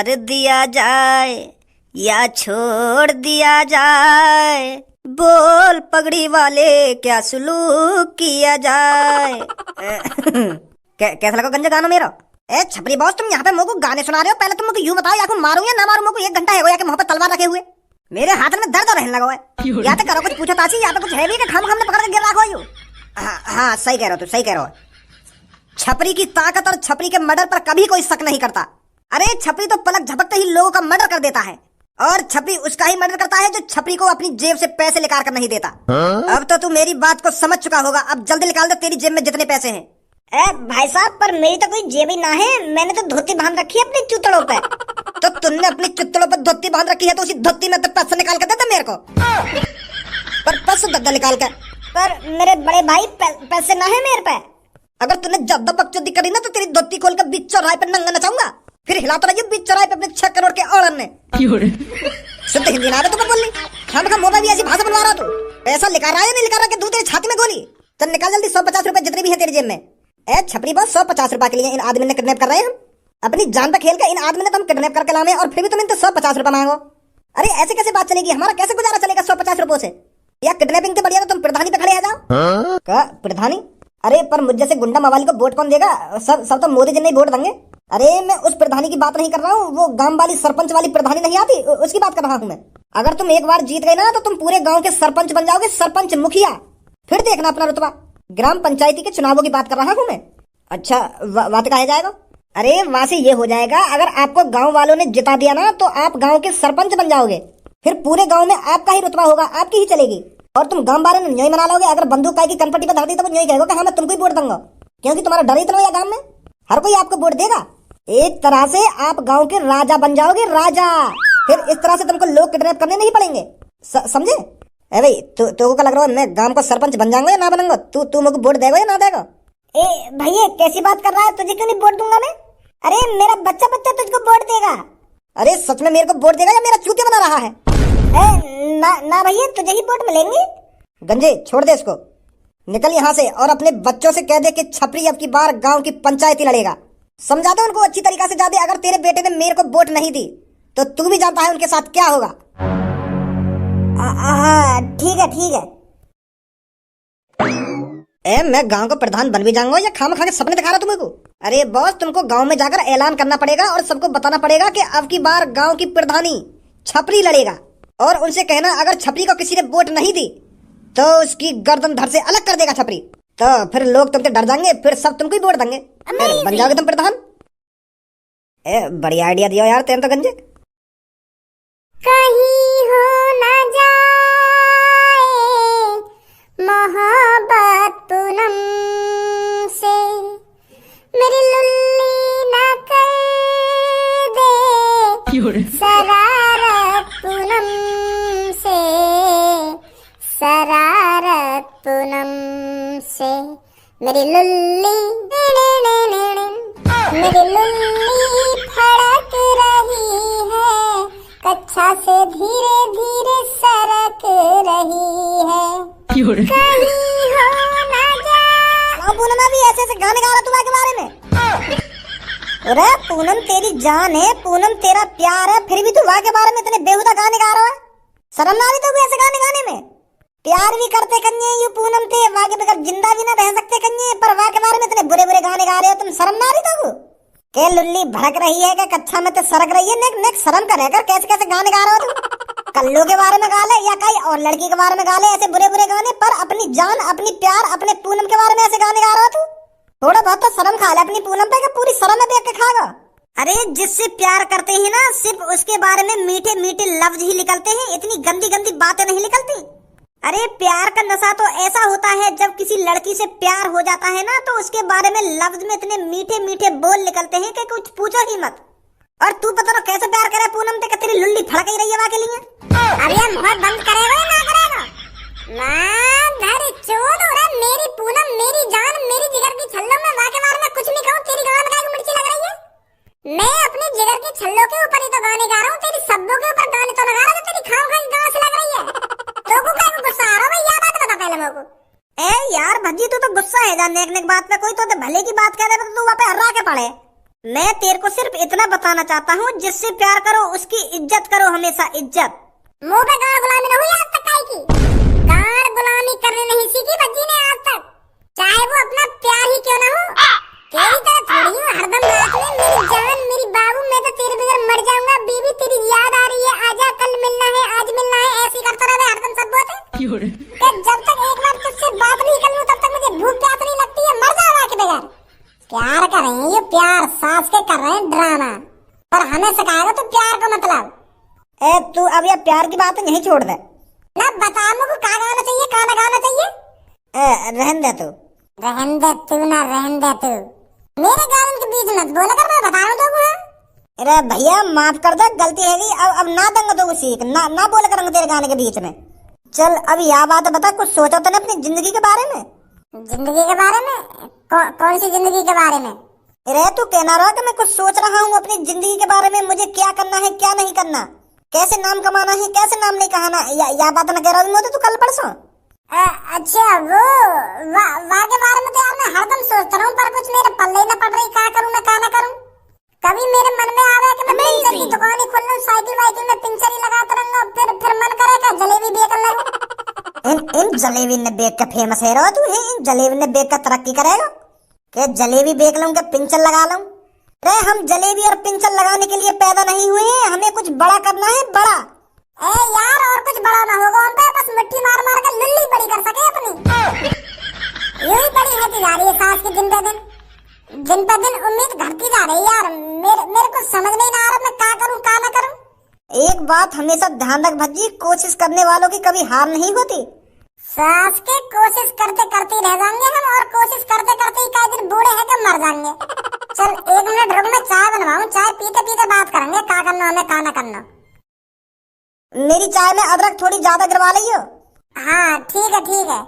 प्यार दिया जाए या छोड़ दिया जाए, बोल पगड़ी वाले क्या सुलूक किया जाए। कैसा लगा गंजा गाना मेरा? ए छपरी बॉस, तुम यहाँ पे मुझको गाने सुना रहे हो? पहले तुम मुझको यूं बताओ, या को मारूं या ना मारूं? मुझको 1 घंटा है या के मुंह पे तलवार रखे हुए, मेरे हाथ में दर्द रहने लगा है। या तो करो कुछ पूछो तासी, या तो कुछ है भी कि खाम खाम ने पकड़ के गिर रखो यू। हाँ सही कह रहे हो, तू सही कह रहे हो। छपरी की ताकत और छपरी के मर्डर पर कभी कोई शक नहीं करता। अरे छपरी तो पलक झपकते ही लोगों का मर्डर कर देता है, और छपरी उसका ही मर्डर करता है जो छपरी को अपनी जेब से पैसे निकाल कर नहीं देता। अब तो तू मेरी बात को समझ चुका होगा, अब जल्दी निकाल दे तेरी जेब में जितने पैसे हैं। भाई साहब, पर मेरी तो कोई जेब ही ना है, मैंने तो धोती बांध रखी है अपनी चुतड़ों पे। तो तुमने अपनी चुतड़ों पर धोती बांध रखी है तो उसी धोती में तो पैसे निकाल कर देता मेरे को। पर पैसे दद्दा निकाल कर। पर मेरे बड़े भाई पैसे ना है मेरे पे। अगर तूने ज्यादा बकचोदी करी ना तो तेरी धोती खोल कर बीच चौराहे पे नंगा नचाऊंगा, फिर हिलाता रहिए बीच चौराहे पे अपने 6 करोड़ के औरन ने। शुद्ध हिंदी ना तो बोल ली, हम का मोबाइल भी ऐसी भाषा बनवा रहा तू। पैसा लिखा रहा है नहीं लिखा रहा कि दूध तेरी छाती में गोली। चल निकाल जल्दी 150 रुपए जितने भी है तेरी जेब में। ए छपरी बस 150 रुपए के लिए इन आदमी ने किडनैप कर रहे हैं हम। अपनी जान पे खेल के इन आदमी ने तुम किडनैप करके लाए और फिर भी तुम इनसे 150 रुपए मांगो। अरे ऐसे कैसे बात चलेगी? हमारा कैसे गुजारा चलेगा 150 रुपए से? या किडनैपिंग से बढ़िया तो तुम प्रधानी पे खड़े आ जाओ। क्या प्रधानी? अरे पर मुझ जैसे गुंडा मवाली को वोट कौन देगा? सब तो मोदी जी नहीं वोट देंगे। अरे मैं उस प्रधानी की बात नहीं कर रहा हूँ, वो गांव वाली सरपंच वाली प्रधानी नहीं आती, उसकी बात कर रहा हूँ मैं। अगर तुम एक बार जीत गए ना तो तुम पूरे गांव के सरपंच बन जाओगे, सरपंच मुखिया। फिर देखना अपना रुतबा। ग्राम पंचायती के चुनावों की बात कर रहा हूँ मैं। अच्छा बात कहा जाएगा? अरे वहां से ये हो जाएगा, अगर आपको गांव वालों ने जिता दिया ना तो आप गांव के सरपंच बन जाओगे, फिर पूरे गांव में आपका ही रुतबा होगा, आपकी ही चलेगी। और तुम गांव वालों ने न्याय मना लोगे। अगर बंदूक की कनपट्टी पे धर दी तो वो न्याय कहेगा कि हाँ मैं तुमको ही वोट दूंगा, क्योंकि तुम्हारा डर ही इतना है गांव में, हर कोई आपको वोट देगा। एक तरह से आप गांव के राजा बन जाओगे, राजा। फिर इस तरह से तुमको लोग किडनैप करने नहीं पड़ेंगे, समझे? ए भाई तो क्या लग रहा है मैं गांव का सरपंच बन जाऊंगा या ना बनूंगा? तू मुझे वोट देगा या ना देगा? ए भैया कैसी बात कर रहा है? तुझे क्यों नहीं वोट दूंगा मैं? अरे मेरा बच्चा तुझको वोट देगा। अरे सच में मेरे को वोट देगा या मेरा चूतिया बना रहा है? ना भैया, तुझे ही वोट मिलेंगे। गंजे छोड़ दे इसको, निकल यहाँ से और अपने बच्चों से कह दे कि छपरी अब की बार गांव की पंचायती लड़ेगा। समझा दो उनको अच्छी तरीका से, जा दे। अगर तेरे बेटे ने मेरे को वोट नहीं दी तो तू भी जानता है उनके साथ क्या होगा। ठीक है। मैं गांव का प्रधान बन भी जाऊंगा या खाम खा के सपने दिखा रहा तुमको? अरे बॉस, तुमको गांव में जाकर ऐलान करना पड़ेगा और सबको बताना पड़ेगा कि अब की बार गांव की प्रधानी छपरी लड़ेगा। और उनसे कहना अगर छपरी को किसी ने वोट नहीं दी तो उसकी गर्दन धड़ से अलग कर देगा छपरी। तो फिर लोग तुमसे डर जाएंगे, फिर सब तुमको ही वोट देंगे, फिर बन जाओगे तुम प्रधान। बढ़िया आइडिया दिया यार तेरे तो गंजे। कहीं हो ना जाए मोहब्बत पूनम से, मेरी लुल्ली ना कर दे शरारत पूनम से, शरारत पूनम से। मेरी लुल्ली फड़क रही है, कच्छा से धीरे धीरे सरक रही है। कहीं हो ना जाए। पूनम भी ऐसे गाने गा रहा तुम्हारे बारे में? अरे पूनम तेरी जान है, पूनम तेरा प्यार है, फिर भी तू वहाँ के बारे में इतने बेहुदा गाने गा रहा है। शर्म ना आती तो ऐसे गाने गाने में? प्यार भी करते कन्ये यू पूनम थे, वहाँ के बगैर जिंदा भी ना रह सकते कन्ये, पर वहाँ के बारे में इतने बुरे बुरे गाने गा रहे हो तुम। शर्म ना आ रही तो? के लुल्ली भड़क रही है कि कच्छा में तो सरक रही है? नेक शर्म कर कैसे कैसे गाने गा रहे हो तुम? कल्लू के बारे में गा ले या कहीं और लड़की के बारे में गा ले, ऐसे बुरे बुरे गाने, पर अपनी जान अपनी प्यार अपने पूनम के बारे में ऐसे गाने गा रहा हो तू? थोड़ा बहुत तो शर्म खा ले अपनी पूनम पे, पूरी शर्म में देख के खागा। अरे जिससे प्यार करते हैं ना सिर्फ उसके बारे में मीठे मीठे लफ्ज ही निकलते हैं, इतनी गंदी गंदी बातें नहीं निकलती। अरे प्यार का नशा तो ऐसा होता है जब किसी लड़की से प्यार हो जाता है ना तो उसके बारे में लफ्ज में इतने मीठे मीठे बोल निकलते हैं कि कुछ पूछो ही मत। और तू पता ना कैसे प्यार करे पूनम से, तेरी लुल्ली फड़क ही रही है वहाँ के लिए। अरे मुंह बंद करेगा ना करेगा? मेरी पूनम मेरी जान मेरी जिगर की छल्लों में वहाँ के बारे में कुछ नहीं कहूँ, तेरी गान का मिर्ची लग रही है। मैं अपने जिगर की छल्लों के ऊपर ही तो गाने गा रहा हूँ, तेरी शब्दों के ऊपर गाने तो लगा रहा हूँ, तेरी खाम खाई गाँव से लग रही है। तो गुस्सा आ रहा है? यह बात बता पहले मेरे को। ए यार भज्जी, तू तो गुस्सा है जान नेक नेक बात पे, कोई तो भले की बात कह रहे तो तू वहाँ पे हर्रा के पड़े। मैं तेरे को सिर्फ इतना बताना चाहता हूँ, जिससे प्यार करो उसकी इज्जत करो, हमेशा इज्जत। मुंह पे गाड़ गुलामी न हुई आज तक काई की। गाड़ गुलामी करने नहीं सीखी बच्ची ने आज तक, चाहे वो अपना प्यार ही क्यों ना हो। तेरी तरह थोड़ी हूँ हरदम रात में मेरी जान मेरी बाबू, मैं तो तेरे बगैर मर जाऊंगा। बीबी तेरी याद आ रही है, आजा कल मिलना है, आज मिलना है, ऐसे करता रहे हरदम सब बातें। जब तक एक बार तुझसे बात नहीं कर लूं तब तक मुझे भूख प्यास नहीं लगती है, मर जाऊंगा के बगैर। प्यार कर रहे हैं ये, प्यार सास के कर रहे हैं ड्रामा, पर हमें सिखाएगा तो प्यार का मतलब। ए तू अब ये प्यार की बात यहीं छोड़ दे ना। बता मुझको कहाँ गाना चाहिए, कहाँ ना गाना चाहिए। रहन दे तू, रहन दे तू, ना रहन दे तू, मेरे गानों के बीच मत बोला कर, मैं बता रहा हूँ तुमको। अरे भैया माफ कर दे, गलती है गई, अब ना दूंगा तो सीख ना बोला करूंगा तेरे गाने के बीच में। चल अब यह बात बता, कुछ सोचा तो नहीं अपनी जिंदगी के बारे में? जिंदगी के बारे में? कौन सी जिंदगी के बारे में? अरे तू कहना रहा कि मैं कुछ सोच रहा हूँ अपनी जिंदगी के बारे में, मुझे क्या करना है क्या नहीं करना, कैसे नाम कमाना है कैसे नाम नहीं कहाना, या बात न कह रहा हूँ तू कल परसों। अच्छा वो वाह के बारे में तो यार मैं हरदम सोचता रहूं, पर कुछ मेरे पल्ले न पड़ रही, क्या करूं मैं क्या ना करूं। कभी मेरे मन में आवे कि मैं पिंचर की दुकान ही खोल लूं, साइकिल वाइकिल में पिंचर ही लगाता रहूंगा, फिर मन करेगा जलेबी बेच लूं। इन जलेबी ने बेच के फेमस है रहा तू, इन जलेबी ने बेच कर तरक्की करेगा कि जलेबी बेच लूं कि पिंचर लगा लूं। अरे हम जलेबी और पिंचर लगाने के लिए पैदा नहीं हुए हैं, हमें कुछ बड़ा करना है, बड़ा। ए यार और कुछ बड़ा ना होगा हम पे, बस मिट्टी मार मार कर लुल्ली बड़ी कर सके अपनी। यूं ही बड़ी होती जा रही है सास की दिन पे दिन उम्मीद घटती जा रही है यार। मेरे को समझ नहीं आ रहा मैं क्या करूं क्या ना करूं। एक बात हमेशा ध्यान रख भज्जी, कोशिश करने वालों की कभी हार नहीं होती। सास के कोशिश करते करते रह जाएंगे हम, और कोशिश करते करते ही कई दिन बूढ़े हैं कि मर जाएंगे। चल 1 मिनट रुक, मैं चाय बनवाऊं, चाय पीते पीते बात करेंगे क्या करना हमें क्या ना करना। मेरी चाय में अदरक थोड़ी ज्यादा गिरवा लियो। हाँ ठीक है ठीक है।